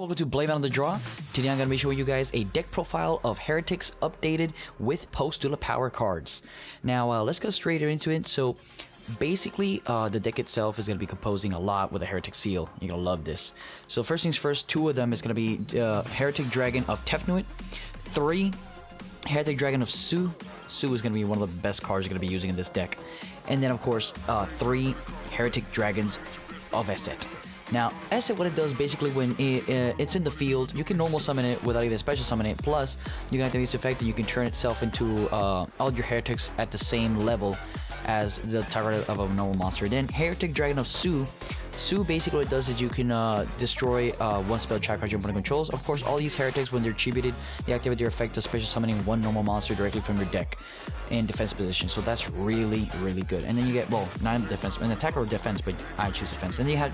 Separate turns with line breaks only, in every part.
welcome to Blame It on the Draw. Today I'm going to be showing you guys a deck profile of Heretics updated with post-Dula power cards. Now let's go straight into it. So basically the deck itself is going to be composing a lot with a Heretic Seal. You're going to love this. So first things first, two of them is going to be Heretic Dragon of Tefnuit, 3 Heretic Dragon of Su. Su is going to be one of the best cards you're going to be using in this deck. And then of course 3 Heretic Dragons of Esset. Now, Esset, what it does basically when it's in the field, you can normal summon it without even special summon it. Plus, you can activate this effect and you can turn itself into all your Heretics at the same level as the target of a normal monster. Then, Heretic Dragon of Su. Su, basically what it does is you can destroy one spell track card your opponent controls. Of course, all these Heretics, when they're tributed, they activate their effect of special summoning one normal monster directly from your deck in defense position. So that's really, really good. And then you get, well, 9 defense, an attack or defense, but I choose defense. And then you have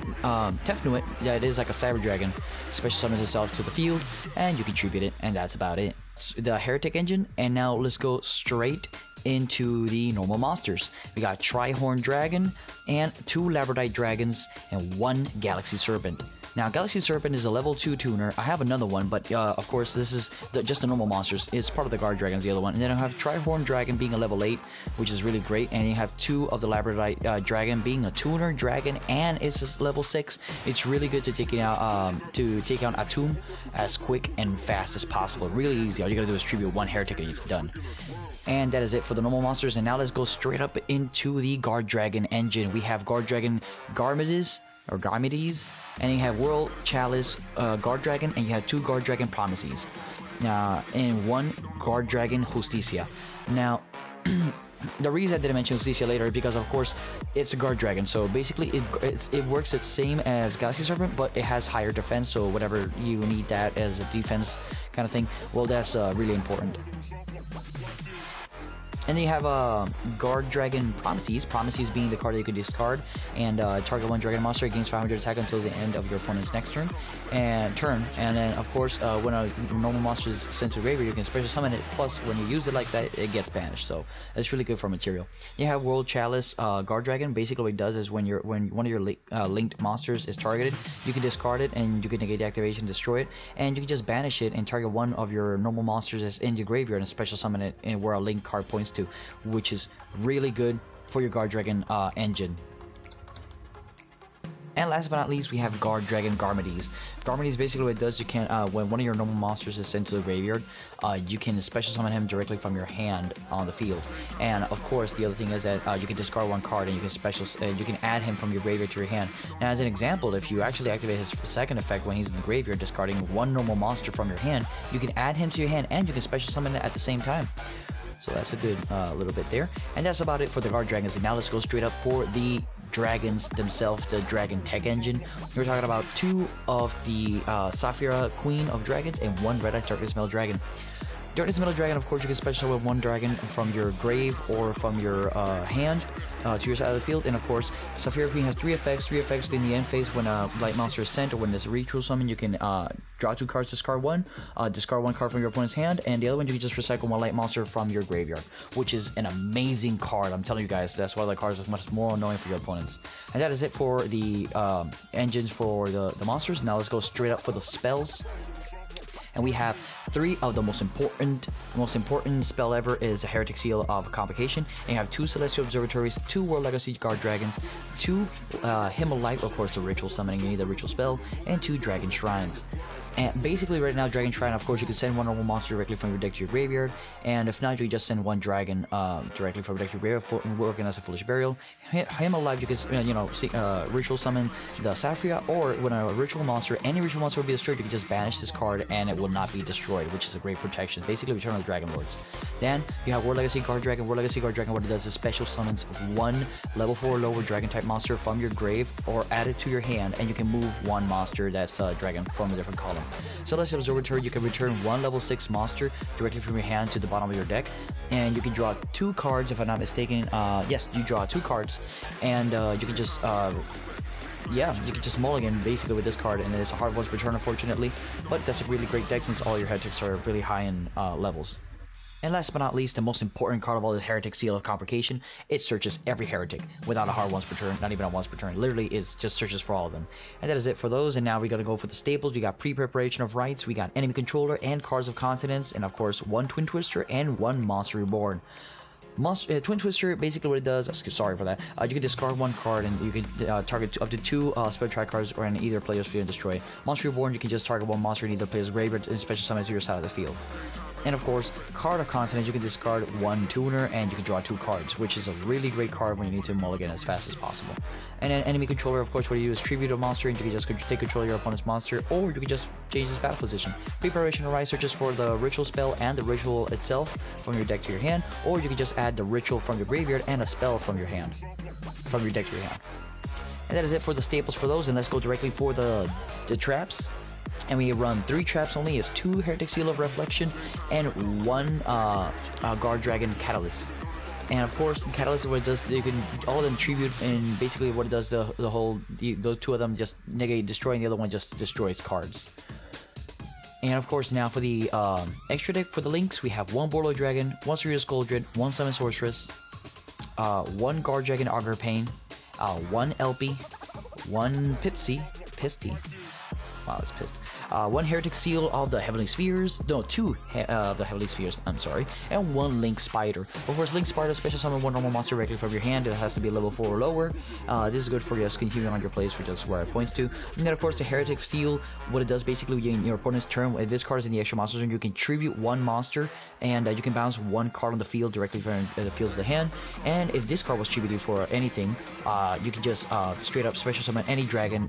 Tefnuit, yeah, it is like a Cyber Dragon, special summons itself to the field, and you can tribute it, and that's about it. It's the Heretic engine, and now let's go straight into the normal monsters. We got Trihorn Dragon and 2 Labradite Dragons and 1 Galaxy Serpent. Now, Galaxy Serpent is a level 2 tuner. I have another one, but of course, this is just the normal monsters. It's part of the Guarddragon, the other one. And then I have Trihorn Dragon being a level 8, which is really great. And you have 2 of the Labradite Dragon being a tuner dragon, and it's level 6. It's really good to take out Atum as quick and fast as possible. Really easy. All you gotta do is tribute 1 Heretic and it's done. And that is it for the normal monsters. And now let's go straight up into the Guarddragon engine. We have Guarddragon Garmides, and you have World Chalice Guarddragon, and you have 2 Guarddragon Promises, and 1 Guarddragon Justicia. Now, the reason I didn't mention Justicia later is because, of course, it's a Guarddragon. So basically, it works the same as Galaxy Serpent, but it has higher defense. So whatever you need that as a defense kind of thing, well, that's really important. And then you have Guarddragon Promises. Promises being the card that you can discard and target 1 dragon monster, gains 500 attack until the end of your opponent's next turn. And then of course when a normal monster is sent to the graveyard, you can special summon it. Plus, when you use it like that, it gets banished. So that's really good for material. You have World Chalice Guarddragon. Basically, what it does is when one of your linked monsters is targeted, you can discard it and you can negate the activation, destroy it, and you can just banish it and target 1 of your normal monsters that's in your graveyard and special summon it, and where a link card points to, which is really good for your Guarddragon engine. And last but not least, we have Guarddragon Garmides. Garmides, basically what it does, you can when one of your normal monsters is sent to the graveyard, you can special summon him directly from your hand on the field. And of course, the other thing is that you can discard 1 card and you can add him from your graveyard to your hand. Now, as an example, if you actually activate his second effect when he's in the graveyard, discarding 1 normal monster from your hand, you can add him to your hand and you can special summon it at the same time. So that's a good little bit there. And that's about it for the Guarddragons. And now let's go straight up for the dragons themselves, the Dragon Tech engine. We're talking about 2 of the Saphira Queen of Dragons and 1 Red-Eye Darkness Metal Dragon. Darkness Metal Dragon, of course, you can special summon 1 dragon from your grave or from your hand to your side of the field. And of course, Saphira Queen has 3 effects. 3 effects in the end phase when a light monster is sent, or when there's a ritual summon, you can draw 2 cards, discard 1, discard 1 card from your opponent's hand, and the other one you can just recycle 1 light monster from your graveyard, which is an amazing card. I'm telling you guys, that's why the card is much more annoying for your opponents. And that is it for the engines for the monsters. Now let's go straight up for the spells. And we have 3 of the most important spell ever is a Heretic Seal of Convocation. And you have 2 Celestial Observatories, 2 World Legacy Guarddragons, 2 Hieratic, of course, the ritual summoning, you need the ritual spell, and 2 Dragon Shrines. And basically right now, Dragon Shrine, of course, you can send 1 normal monster directly from your deck to your graveyard, and if not, you can just send 1 dragon directly from your deck to your graveyard, working as a Foolish Burial. Hieratic, you can ritual summon the Saphira, or when a ritual monster, any ritual monster will be destroyed, you can just banish this card and it will not be destroyed, which is a great protection. Basically, Return of the Dragon Lords. Then you have World Legacy Guarddragon. World Legacy Guarddragon, what it does is special summons 1 level 4 lower dragon type monster from your grave or add it to your hand, and you can move 1 monster that's a dragon from a different column. Celestial Observatory, you can return 1 level 6 monster directly from your hand to the bottom of your deck, and you can draw 2 cards if I'm not mistaken. Yes, you draw 2 cards, and you can just you can just mulligan basically with this card, and it's a hard one's return, unfortunately, but that's a really great deck since all your Heretics are really high in levels. And last but not least, the most important card of all, the Heretic Seal of Convocation. It searches every Heretic without a hard once per turn, not even a once per turn. Literally, it just searches for all of them. And that is it for those. And now we gotta go for the staples. We got Pre-Preparation of Rites, we got Enemy Controller and Cards of Continents, and of course, 1 Twin Twister and 1 Monster Reborn. Twin Twister, basically what it does, sorry for that, you can discard 1 card and you can target up to 2 spell track cards or in either player's field and destroy. Monster Reborn, you can just target 1 monster in either player's graveyard and special summon it to your side of the field. And of course, Card of Continent, you can discard 1 tuner and you can draw 2 cards, which is a really great card when you need to mulligan as fast as possible. And then Enemy Controller, of course, what you do is tribute a monster and you can just take control of your opponent's monster, or you can just change his battle position. Preparation of Rites searches for the ritual spell and the ritual itself from your deck to your hand, or you can just add the ritual from your graveyard and a spell from your hand, from your deck to your hand. And that is it for the staples for those, and let's go directly for the traps. And we run 3 traps only. It's 2 Heretic Seal of Reflection and 1 Guarddragon Catalyst. And of course, Catalyst, what it does, you can all of them tribute, and basically what it does, the whole, those 2 of them just negate, destroy, and the other one just destroys cards. And of course, now for the extra deck for the links, we have 1 Guarddragon, 1 Serious Goldred, 1 Summon Sorceress, 1 Guarddragon Augur Pain, 1 LP, 1 Pisty. Wow, I was pissed. 1 Heretic Seal of the Heavenly Spheres. No, 2 of the Heavenly Spheres, I'm sorry. And 1 Link Spider. Of course, Link Spider, special summon 1 normal monster directly from your hand. It has to be level 4 or lower. This is good for just continuing on your plays, which is where it points to. And then, of course, the Heretic Seal, what it does basically, in your opponent's turn, if this card is in the extra monster zone, you can tribute 1 monster, and you can bounce 1 card on the field directly from the field to the hand. And if this card was tributed for anything, you can just straight up special summon any dragon,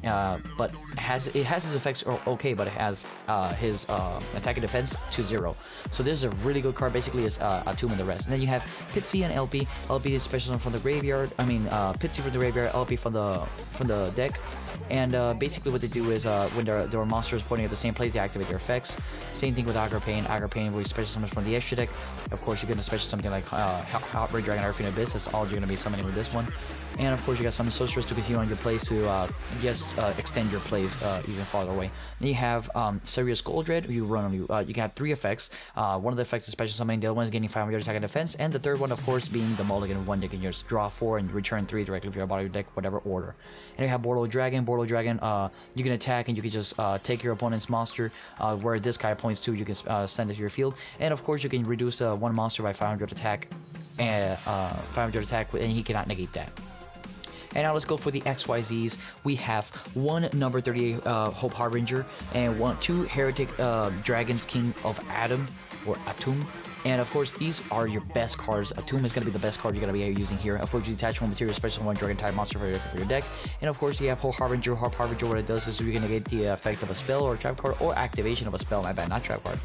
but it has its effects are okay, but it has his attack and defense to 0. So this is a really good card. Basically, it's Tomb and the rest. And then you have Pitsy and LP. LP is special summon from the graveyard. I mean, Pitsy from the graveyard, LP from the deck. And basically what they do is when there are monsters pointing at the same place, they activate their effects. Same thing with Augur Pain. Augur Pain, where you special summon from the extra deck. Of course, you're going to special something like Red Dragon Arfine Abyss. That's all you're going to be summoning with this one. And of course, you got Summon Sorceress to continue on your plays to just extend your plays even farther away. Then you have Serious Goldred. You run on you can have 3 effects. One of the effects is special summoning. The other one is gaining 500 attack and defense. And the third one, of course, being the mulligan one. You can just draw 4 and return 3 directly from your bottom of your deck, whatever order. And you have Guarddragon. Guarddragon, you can attack and you can just take your opponent's monster where this guy points to. You can send it to your field. And of course, you can reduce 1 monster by 500 attack, and 500 attack, and he cannot negate that. And now let's go for the XYZs. We have 1 number 38 Hope Harbinger and 2 Heretic Dragons King of Atom or Atum. And of course, these are your best cards. Atum is going to be the best card you're going to be using here. Of course, you detach 1 material, special 1 dragon type monster for your deck. And of course, you have Hope Harbinger. Hope Harbinger, what it does is you can negate the effect of a spell or a trap card, or activation of a spell, my bad, not trap card.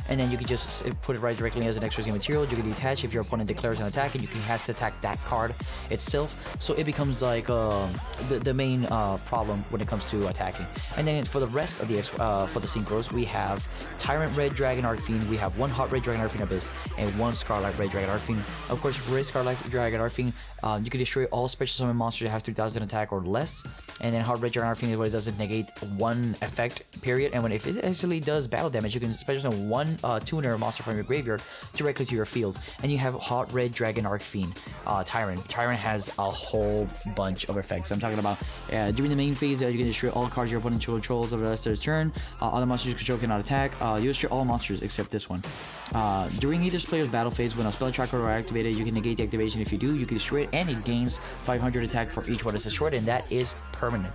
And then you can just put it right directly as an extra material. You can detach if your opponent declares an attack, and you can has to attack that card itself. So it becomes like the main problem when it comes to attacking. And then for the rest of the for the synchros, we have Tyrant Red Dragon Arcfiend. We have 1 Hot Red Dragon Arcfiend Abyss and 1 Scarlet Red Dragon Arcfiend. Of course, Red Scarlet Dragon Arcfiend, you can destroy all special summon monsters that have 3,000 attack or less. And then Hot Red Dragon Arcfiend is what it does, is negate 1 effect, period. And when if it actually does battle damage, you can special summon 1 tuner monster from your graveyard directly to your field. And you have Hot Red Dragon Arcfiend Tyrant. Tyrant has a whole bunch of effects. I'm talking about during the main phase, you can destroy all cards your opponent controls over the rest of his turn. Other monsters you control cannot attack. You destroy all monsters except this one. During either player's battle phase, when a spell tracker are activated, you can negate the activation. If you do, you can destroy it, and it gains 500 attack for each one that's destroyed, and that is permanent.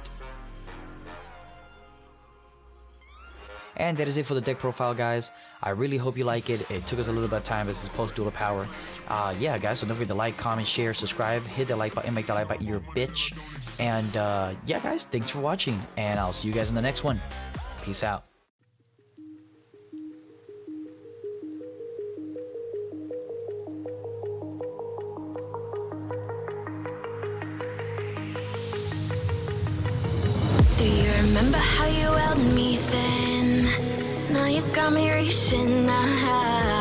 And that is it for the deck profile, guys. I really hope you like it. It took us a little bit of time. This is post-Duel of Power. Yeah, guys, so don't forget to like, comment, share, subscribe. Hit that like button, make that like button your bitch. And yeah, guys, thanks for watching. And I'll see you guys in the next one. Peace out.
Do you remember how you held me then? Now you got me reaching out.